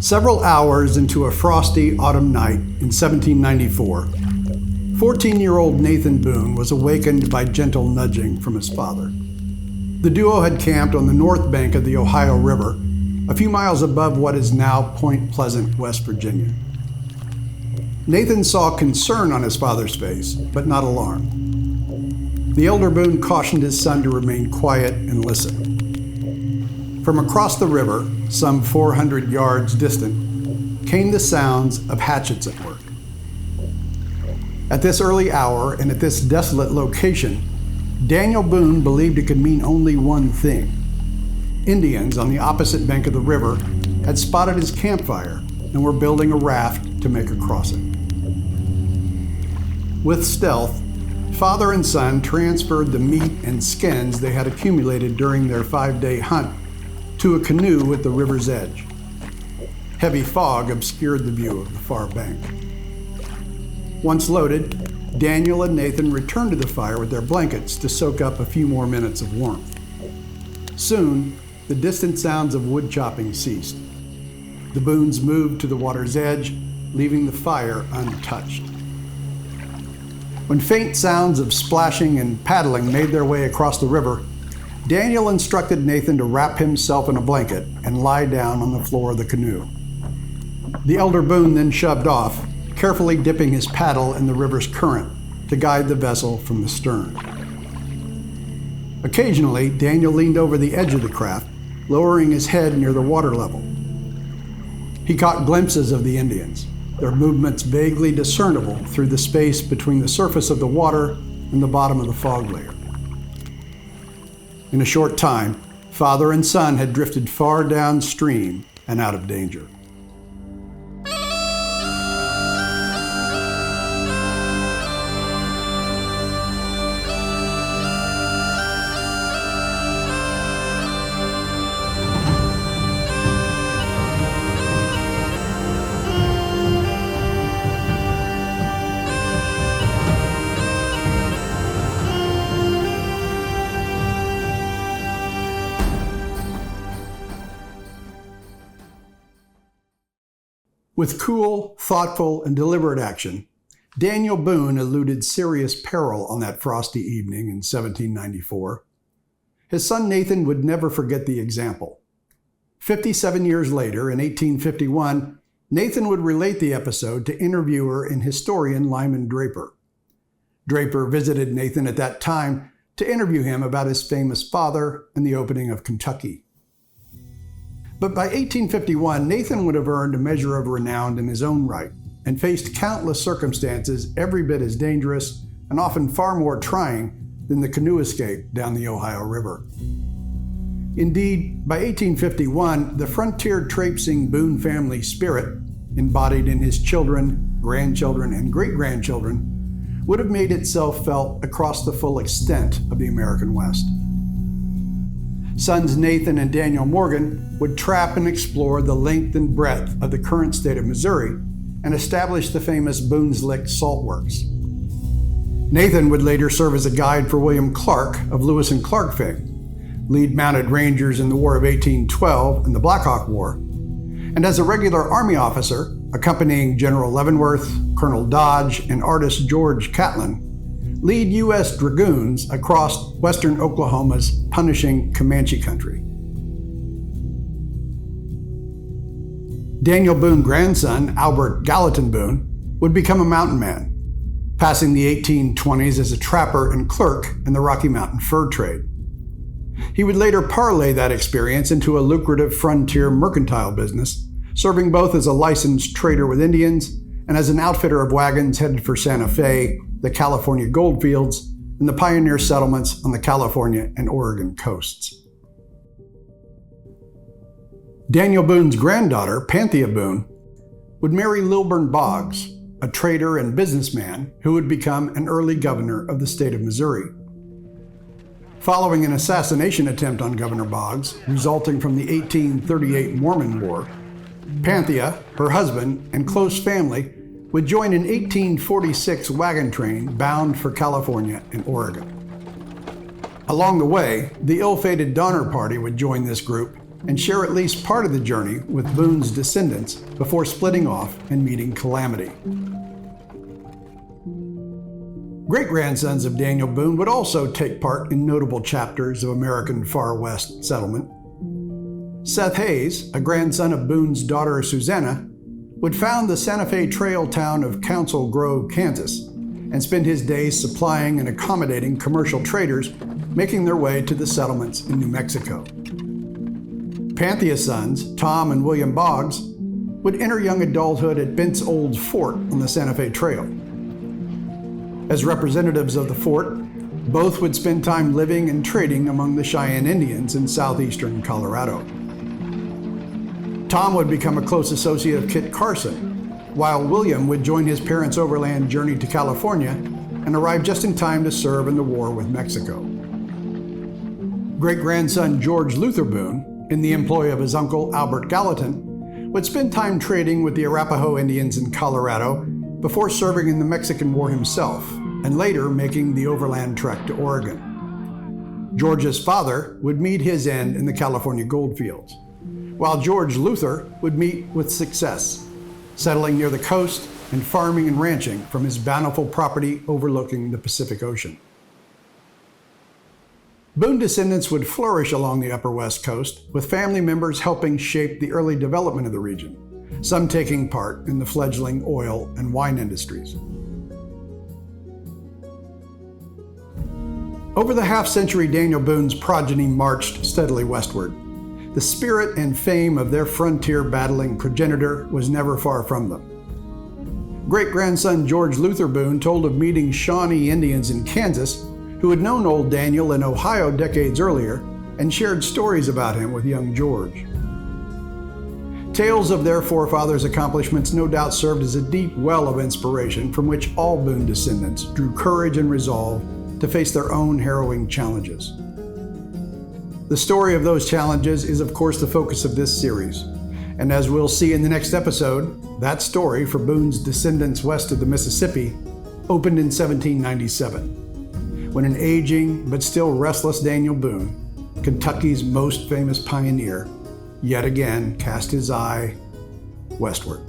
Several hours into a frosty autumn night in 1794, 14-year-old Nathan Boone was awakened by gentle nudging from his father. The duo had camped on the north bank of the Ohio River, a few miles above what is now Point Pleasant, West Virginia. Nathan saw concern on his father's face, but not alarm. The elder Boone cautioned his son to remain quiet and listen. From across the river, some 400 yards distant, came the sounds of hatchets at work. At this early hour and at this desolate location, Daniel Boone believed it could mean only one thing. Indians on the opposite bank of the river had spotted his campfire and were building a raft to make a crossing. With stealth, father and son transferred the meat and skins they had accumulated during their 5-day hunt to a canoe at the river's edge. Heavy fog obscured the view of the far bank. Once loaded, Daniel and Nathan returned to the fire with their blankets to soak up a few more minutes of warmth. Soon, the distant sounds of wood chopping ceased. The Boones moved to the water's edge, leaving the fire untouched. When faint sounds of splashing and paddling made their way across the river, Daniel instructed Nathan to wrap himself in a blanket and lie down on the floor of the canoe. The elder Boone then shoved off, carefully dipping his paddle in the river's current to guide the vessel from the stern. Occasionally, Daniel leaned over the edge of the craft, lowering his head near the water level. He caught glimpses of the Indians, their movements vaguely discernible through the space between the surface of the water and the bottom of the fog layer. In a short time, father and son had drifted far downstream and out of danger. With cool, thoughtful, and deliberate action, Daniel Boone eluded serious peril on that frosty evening in 1794. His son Nathan would never forget the example. 57 years later, in 1851, Nathan would relate the episode to interviewer and historian Lyman Draper. Draper visited Nathan at that time to interview him about his famous father and the opening of Kentucky. But by 1851, Nathan would have earned a measure of renown in his own right and faced countless circumstances every bit as dangerous and often far more trying than the canoe escape down the Ohio River. Indeed, by 1851, the frontier traipsing Boone family spirit, embodied in his children, grandchildren, and great-grandchildren, would have made itself felt across the full extent of the American West. Sons Nathan and Daniel Morgan would trap and explore the length and breadth of the current state of Missouri and establish the famous Boone's Lick Salt Works. Nathan would later serve as a guide for William Clark of Lewis and Clark fame, lead mounted rangers in the War of 1812 and the Black Hawk War, and as a regular Army officer, accompanying General Leavenworth, Colonel Dodge, and artist George Catlin, lead U.S. Dragoons across western Oklahoma's punishing Comanche country. Daniel Boone grandson, Albert Gallatin Boone, would become a mountain man, passing the 1820s as a trapper and clerk in the Rocky Mountain fur trade. He would later parlay that experience into a lucrative frontier mercantile business, serving both as a licensed trader with Indians and as an outfitter of wagons headed for Santa Fe, the California goldfields, and the pioneer settlements on the California and Oregon coasts. Daniel Boone's granddaughter, Panthea Boone, would marry Lilburn Boggs, a trader and businessman who would become an early governor of the state of Missouri. Following an assassination attempt on Governor Boggs, resulting from the 1838 Mormon War, Panthea, her husband, and close family would join an 1846 wagon train bound for California and Oregon. Along the way, the ill-fated Donner Party would join this group and share at least part of the journey with Boone's descendants before splitting off and meeting calamity. Great-grandsons of Daniel Boone would also take part in notable chapters of American Far West settlement. Seth Hayes, a grandson of Boone's daughter Susanna, would found the Santa Fe Trail town of Council Grove, Kansas, and spend his days supplying and accommodating commercial traders making their way to the settlements in New Mexico. Panthea's sons, Tom and William Boggs, would enter young adulthood at Bent's Old Fort on the Santa Fe Trail. As representatives of the fort, both would spend time living and trading among the Cheyenne Indians in southeastern Colorado. Tom would become a close associate of Kit Carson, while William would join his parents' overland journey to California and arrive just in time to serve in the war with Mexico. Great-grandson George Luther Boone, in the employ of his uncle Albert Gallatin, would spend time trading with the Arapaho Indians in Colorado before serving in the Mexican War himself, and later making the overland trek to Oregon. George's father would meet his end in the California goldfields, while George Luther would meet with success, settling near the coast and farming and ranching from his bountiful property overlooking the Pacific Ocean. Boone descendants would flourish along the Upper West Coast, with family members helping shape the early development of the region, some taking part in the fledgling oil and wine industries. Over the half-century Daniel Boone's progeny marched steadily westward. The spirit and fame of their frontier-battling progenitor was never far from them. Great-grandson George Luther Boone told of meeting Shawnee Indians in Kansas who had known old Daniel in Ohio decades earlier and shared stories about him with young George. Tales of their forefathers' accomplishments no doubt served as a deep well of inspiration from which all Boone descendants drew courage and resolve to face their own harrowing challenges. The story of those challenges is, of course, the focus of this series. And as we'll see in the next episode, that story for Boone's descendants west of the Mississippi opened in 1797, when an aging but still restless Daniel Boone, Kentucky's most famous pioneer, yet again cast his eye westward.